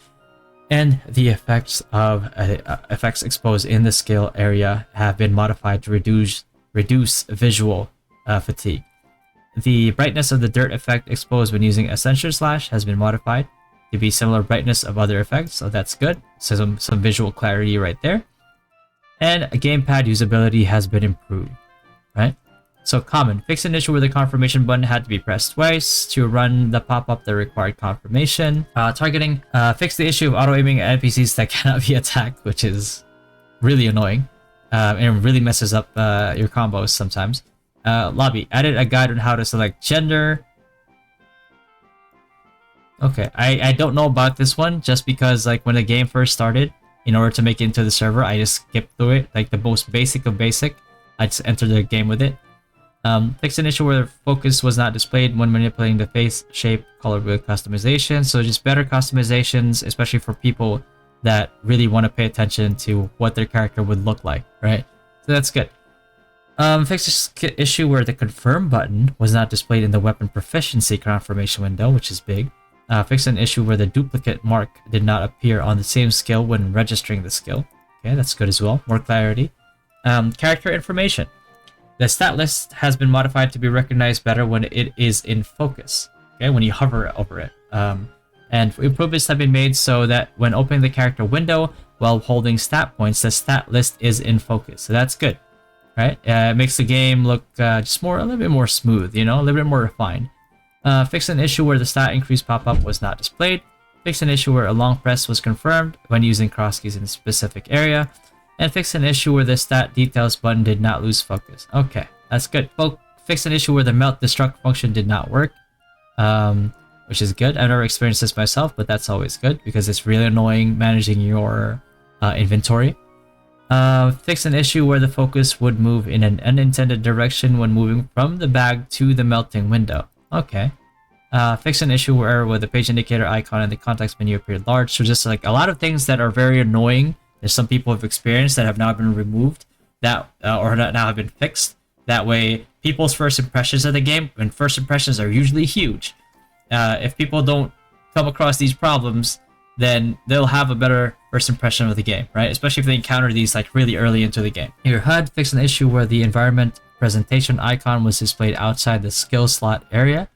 and the effects of effects exposed in the skill area have been modified to reduce visual fatigue. The brightness of the dirt effect exposed when using Ascension Slash has been modified to be similar brightness of other effects, so that's good. So some visual clarity right there. And gamepad usability has been improved, right? So common. Fix an issue where the confirmation button had to be pressed twice to run the pop-up that required confirmation. Targeting. Fix the issue of auto-aiming at NPCs that cannot be attacked, which is really annoying. And it really messes up your combos sometimes. Lobby. Added a guide on how to select gender. Okay, I don't know about this one just because like when the game first started, in order to make it into the server, I just skipped through it. Like the most basic of basic. I just entered the game with it. Fix an issue where the focus was not displayed when manipulating the face, shape, color with customization. So just better customizations, especially for people that really want to pay attention to what their character would look like, right? So that's good. Fix this issue where the confirm button was not displayed in the weapon proficiency confirmation window, which is big. Fix an issue where the duplicate mark did not appear on the same skill when registering the skill. Okay, that's good as well. More clarity. Character information. The stat list has been modified to be recognized better when it is in focus. Okay, when you hover over it. And improvements have been made so that when opening the character window while holding stat points, the stat list is in focus. So that's good, right? It makes the game look just a little bit more smooth, a little bit more refined. Fix an issue where the stat increase pop-up was not displayed. Fix an issue where a long press was confirmed when using cross keys in a specific area. And fix an issue where the stat details button did not lose focus. Okay, that's good. Fix an issue where the melt destruct function did not work, which is good. I've never experienced this myself, but that's always good because it's really annoying managing your inventory. Fix an issue where the focus would move in an unintended direction when moving from the bag to the melting window. Okay. Fix an issue where the page indicator icon in the context menu appeared large. So just like a lot of things that are very annoying. There's some people have experienced that have now been removed that or now have been fixed. That way, people's first impressions of the game, and first impressions are usually huge. If people don't come across these problems, then they'll have a better first impression of the game, right? Especially if they encounter these like really early into the game. Your HUD fixed an issue where the environment presentation icon was displayed outside the skill slot area.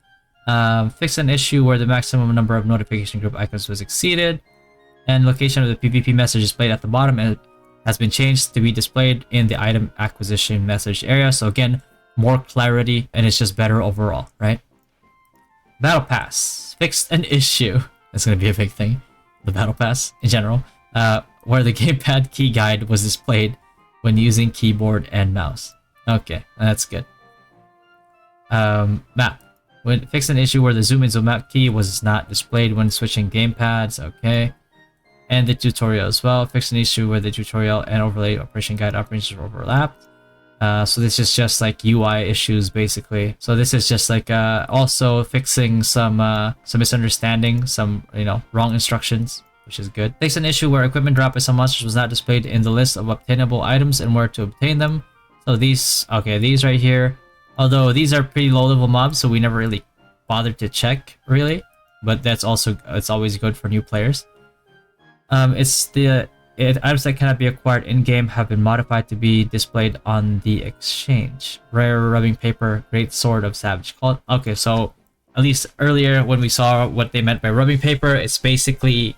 Fix an issue where the maximum number of notification group icons was exceeded. And location of the PvP message displayed at the bottom and has been changed to be displayed in the item acquisition message area. So again, more clarity and it's just better overall, right? Battle Pass fixed an issue. That's going to be a big thing. The Battle Pass in general, where the gamepad key guide was displayed when using keyboard and mouse. Okay, that's good. Map. When fixed an issue where the zoom in zoom out key was not displayed when switching gamepads. Okay. And the tutorial as well. Fixed an issue where the tutorial and overlay operation guide operations were overlapped. So this is just like UI issues basically. So this is just like also fixing some misunderstanding, some wrong instructions, which is good. Fixed an issue where equipment drop by some monsters was not displayed in the list of obtainable items and where to obtain them. So these right here, although these are pretty low level mobs, so we never really bothered to check really, but it's always good for new players. Items that cannot be acquired in-game have been modified to be displayed on the exchange. Rare rubbing paper, great sword of savage cult. Okay, so at least earlier when we saw what they meant by rubbing paper, it's basically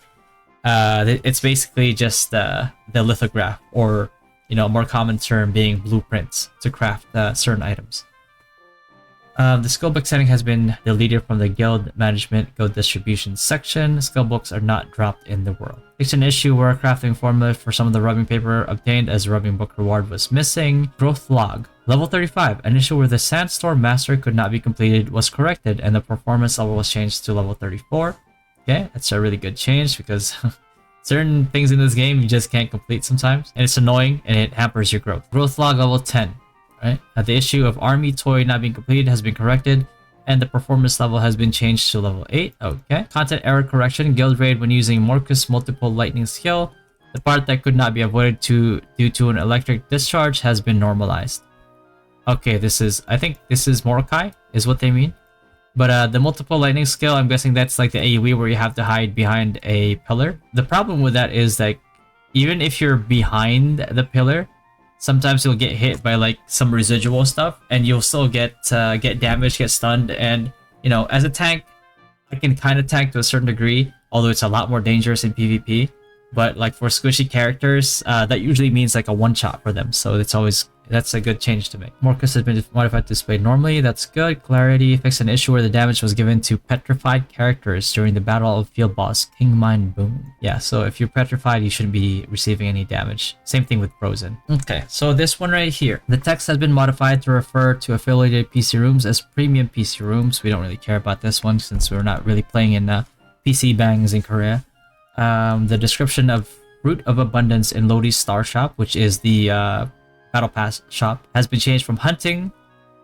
just the lithograph, or a more common term being blueprints to craft certain items. The skillbook setting has been deleted from the guild management guild distribution section. Skillbooks are not dropped in the world. Fixed an issue where a crafting formula for some of the rubbing paper obtained as a rubbing book reward was missing. Growth log. Level 35. An issue where the Sandstorm Master could not be completed was corrected and the performance level was changed to level 34. Okay, that's a really good change because certain things in this game you just can't complete sometimes. And it's annoying and it hampers your growth. Growth log level 10. Right? The issue of army toy not being completed has been corrected, and the performance level has been changed to level 8. Okay. Content error correction. Guild raid when using Morcus multiple lightning skill. The part that could not be avoided due to an electric discharge has been normalized. Okay, I think this is Morokai, is what they mean. But the multiple lightning skill, I'm guessing that's like the AoE where you have to hide behind a pillar. The problem with that is that even if you're behind the pillar, sometimes you'll get hit by like some residual stuff and you'll still get damaged, get stunned. And as a tank, I can kind of tank to a certain degree, although it's a lot more dangerous in PvP. But like for squishy characters, that usually means like a one shot for them. So that's a good change to make. Morcus has been modified to display normally. That's good. Clarity. Fix an issue where the damage was given to petrified characters during the battle of field boss King Mind Boom. Yeah, so if you're petrified, you shouldn't be receiving any damage. Same thing with Frozen. Okay, so this one right here. The text has been modified to refer to affiliated PC rooms as premium PC rooms. We don't really care about this one since we're not really playing in PC bangs in Korea. The description of Fruit of Abundance in Lodi's Star Shop, which is the Battle Pass shop, has been changed from hunting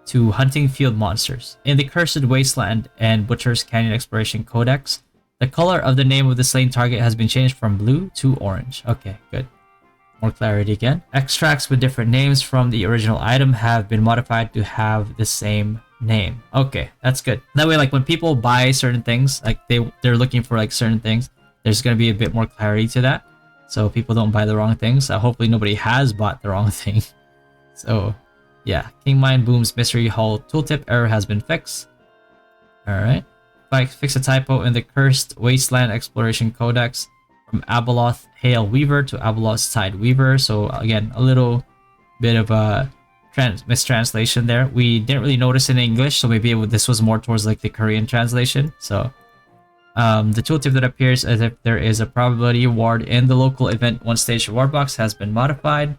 to hunting field monsters. In the Cursed Wasteland and Butcher's Canyon Exploration Codex, the color of the name of the slain target has been changed from blue to orange. Okay, good. More clarity again. Extracts with different names from the original item have been modified to have the same name. Okay, that's good. That way, like when people buy certain things, like they're looking for like certain things, there's going to be a bit more clarity to that, so people don't buy the wrong things. Hopefully nobody has bought the wrong thing. So yeah, King Mind Boom's mystery hull tooltip error has been fixed. Alright. Fix a typo in the Cursed Wasteland Exploration Codex from Abeloth Hail Weaver to Abeloth Tide Weaver. So again, a little bit of a mistranslation there. We didn't really notice in English, so maybe this was more towards like the Korean translation. So the tooltip that appears as if there is a probability reward in the local event one stage reward box has been modified.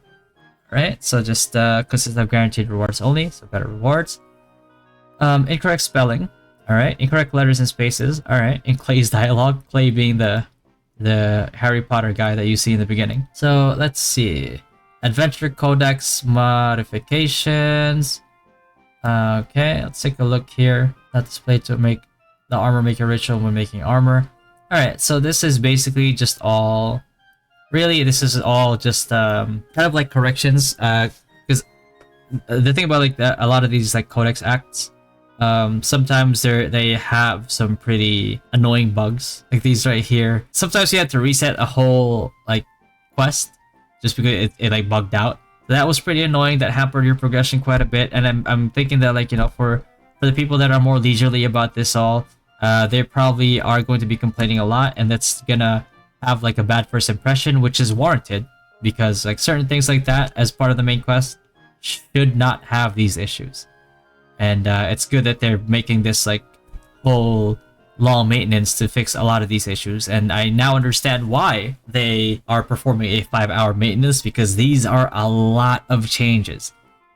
Right, so just consists of guaranteed rewards only, so better rewards. Incorrect spelling. All right, incorrect letters and spaces. All right, in Clay's dialogue, Clay being the the Harry Potter guy that you see in the beginning. So let's see. Adventure Codex modifications. Okay, let's take a look here. Not display to make the armor maker ritual when making armor. Alright, so this is basically just all... Really, this is all just kind of like corrections. Because the thing about like a lot of these like codex acts, sometimes they have some pretty annoying bugs. Like these right here. Sometimes you have to reset a whole like quest just because it like bugged out. That was pretty annoying. That hampered your progression quite a bit. And I'm thinking that like, you know, for the people that are more leisurely about this all, they probably are going to be complaining a lot, and that's gonna have like a bad first impression, which is warranted because like certain things like that as part of the main quest should not have these issues. And it's good that they're making this like whole long maintenance to fix a lot of these issues, and I now understand why they are performing a 5-hour maintenance, because these are a lot of changes.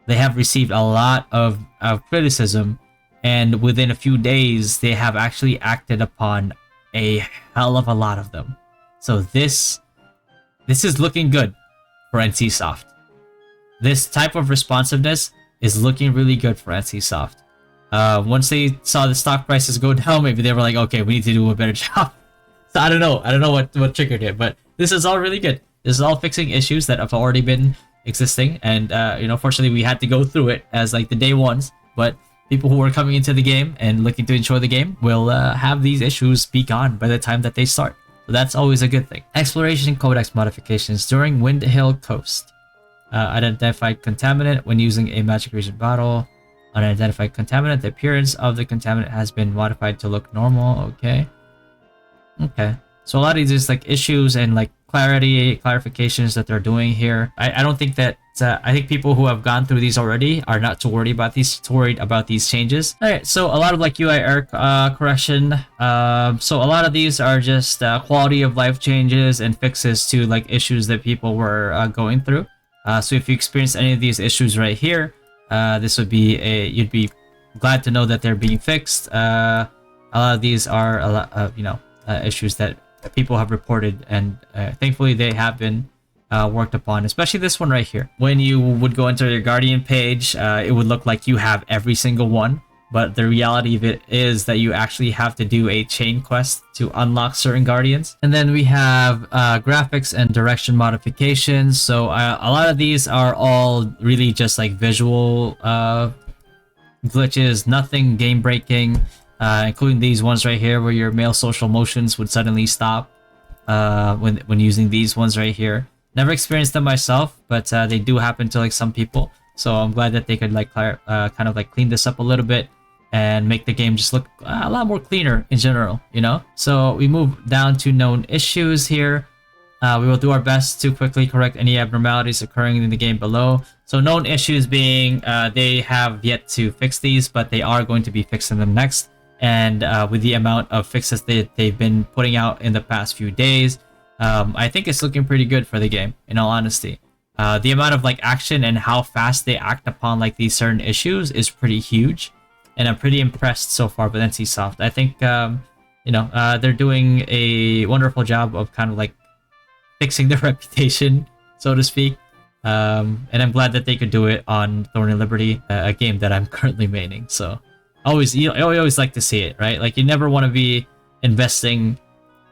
They have received a lot of criticism, and within a few days they have actually acted upon a hell of a lot of them. So this is looking good for NCSoft. This type of responsiveness is looking really good for NCSoft. Once they saw the stock prices go down, maybe they were like, okay, we need to do a better job. So I don't know what triggered it, but this is all really good. This is all fixing issues that have already been existing, and you know, fortunately we had to go through it as like the day ones, but people who are coming into the game and looking to enjoy the game will have these issues be gone by the time that they start. So that's always a good thing. Exploration Codex modifications during Windhill Coast. Unidentified contaminant when using a magic region battle. Unidentified contaminant. The appearance of the contaminant has been modified to look normal. Okay. So a lot of these like issues and like clarifications that they're doing here. I don't think that I think people who have gone through these already are not too worried about these changes. All right, so a lot of like UI error correction. So a lot of these are just quality of life changes and fixes to like issues that people were going through. So if you experience any of these issues right here, this would be you'd be glad to know that they're being fixed. A lot of these are a lot of issues that people have reported, and thankfully they have been worked upon, especially this one right here. When you would go into your Guardian page, it would look like you have every single one, but the reality of it is that you actually have to do a chain quest to unlock certain Guardians. And then we have graphics and direction modifications. So a lot of these are all really just like visual glitches, nothing game breaking, including these ones right here where your male social motions would suddenly stop when using these ones right here. Never experienced them myself, but they do happen to like some people. So I'm glad that they could like kind of like clean this up a little bit and make the game just look a lot more cleaner in general, you know? So we move down to known issues here. We will do our best to quickly correct any abnormalities occurring in the game below. So known issues being they have yet to fix these, but they are going to be fixing them next. And with the amount of fixes they've been putting out in the past few days, I think it's looking pretty good for the game, in all honesty. The amount of like action and how fast they act upon like these certain issues is pretty huge, and I'm pretty impressed so far with NCSoft. I think they're doing a wonderful job of kind of like fixing their reputation, so to speak. And I'm glad that they could do it on Thorn and Liberty, a game that I'm currently maining. So you always like to see it, right? Like you never want to be investing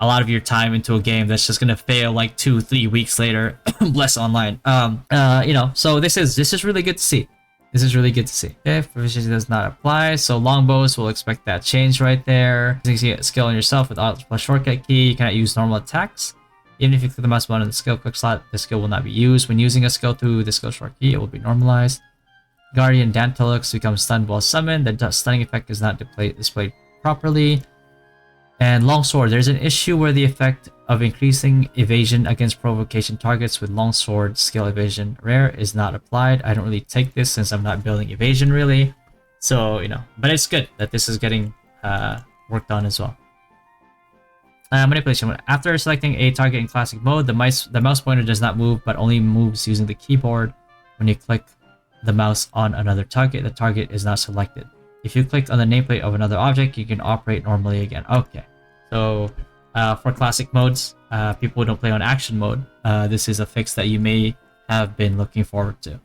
a lot of your time into a game that's just gonna fail like 2-3 weeks later. Bless online. So this is really good to see. This is really good to see. Okay, proficiency does not apply, so longbows will expect that change right there. Using a skill on yourself with Alt plus shortcut key, you cannot use normal attacks. Even if you click the mouse button in the skill quick slot, the skill will not be used. When using a skill through the skill short key, it will be normalized. Guardian Dantalux becomes stunned while summoned. The stunning effect is not displayed properly. And Longsword, there's an issue where the effect of increasing evasion against provocation targets with Longsword skill evasion rare is not applied. I don't really take this since I'm not building evasion really. So, but it's good that this is getting worked on as well. Manipulation. After selecting a target in classic mode, the mouse pointer does not move but only moves using the keyboard. When you click the mouse on another target, the target is not selected. If you click on the nameplate of another object, you can operate normally again. Okay, so for classic modes, people who don't play on action mode, this is a fix that you may have been looking forward to.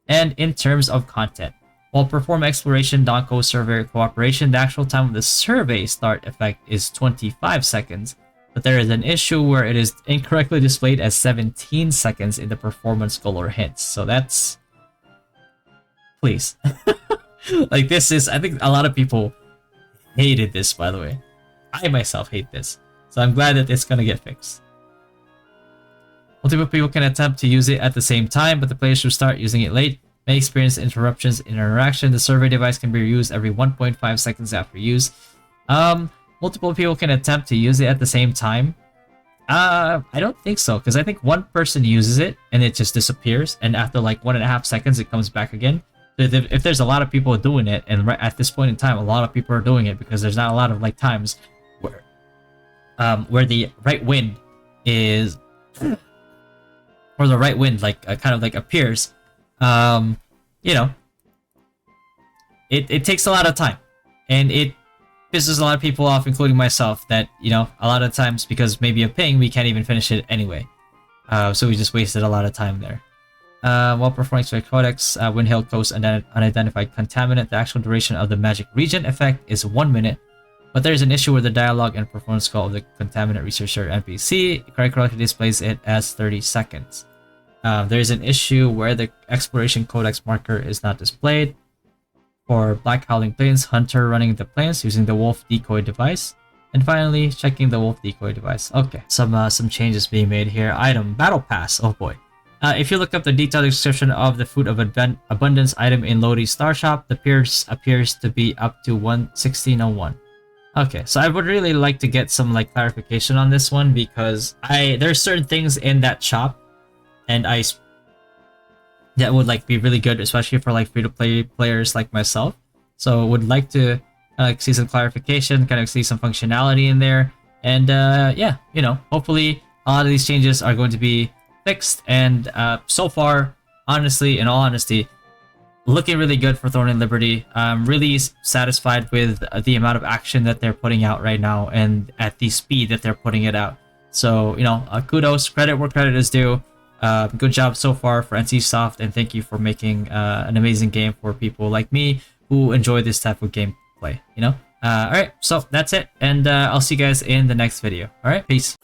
And in terms of content, while perform exploration don't go survey cooperation, the actual time of the survey start effect is 25 seconds, but there is an issue where it is incorrectly displayed as 17 seconds in the performance goal or hints. So that's... Please. Like, this is... I think a lot of people hated this, by the way. I myself hate this. So I'm glad that it's gonna get fixed. Multiple people can attempt to use it at the same time, but the players who start using it late may experience interruptions in interaction. The survey device can be reused every 1.5 seconds after use. Multiple people can attempt to use it at the same time. I don't think so, because I think one person uses it and it just disappears, and after like 1.5 seconds it comes back again. If there's a lot of people doing it, and right at this point in time a lot of people are doing it because there's not a lot of like times where the right wind is, or the right wind like kind of like appears, you know, it takes a lot of time, and it pisses a lot of people off, including myself, that, you know, a lot of times because maybe of ping we can't even finish it anyway, so we just wasted a lot of time there. While performing X-Ray Codex, Windhill Coast unidentified contaminant, the actual duration of the magic region effect is 1 minute, but there is an issue where the dialogue and performance call of the contaminant researcher NPC correctly displays it as 30 seconds. There is an issue where the exploration codex marker is not displayed. For Black Howling Plains, Hunter running the plains using the wolf decoy device. And finally, checking the wolf decoy device. Okay, some changes being made here. Item, Battle Pass, oh boy. If you look up the detailed description of the Food of Abundance item in Lodi's Star Shop, the pierce appears to be up to 1601. Okay, so I would really like to get some like clarification on this one, because there's certain things in that shop and that would like be really good, especially for like free-to-play players like myself. So would like to see some clarification, kind of see some functionality in there, and yeah, you know, hopefully a lot of these changes are going to be fixed. And so far, honestly, in all honesty, looking really good for Thorn and Liberty. I'm really satisfied with the amount of action that they're putting out right now, and at the speed that they're putting it out. So, you know, kudos, credit where credit is due. Good job so far for NCSoft, and thank you for making an amazing game for people like me who enjoy this type of gameplay, you know? Alright, so that's it, and I'll see you guys in the next video. Alright, peace.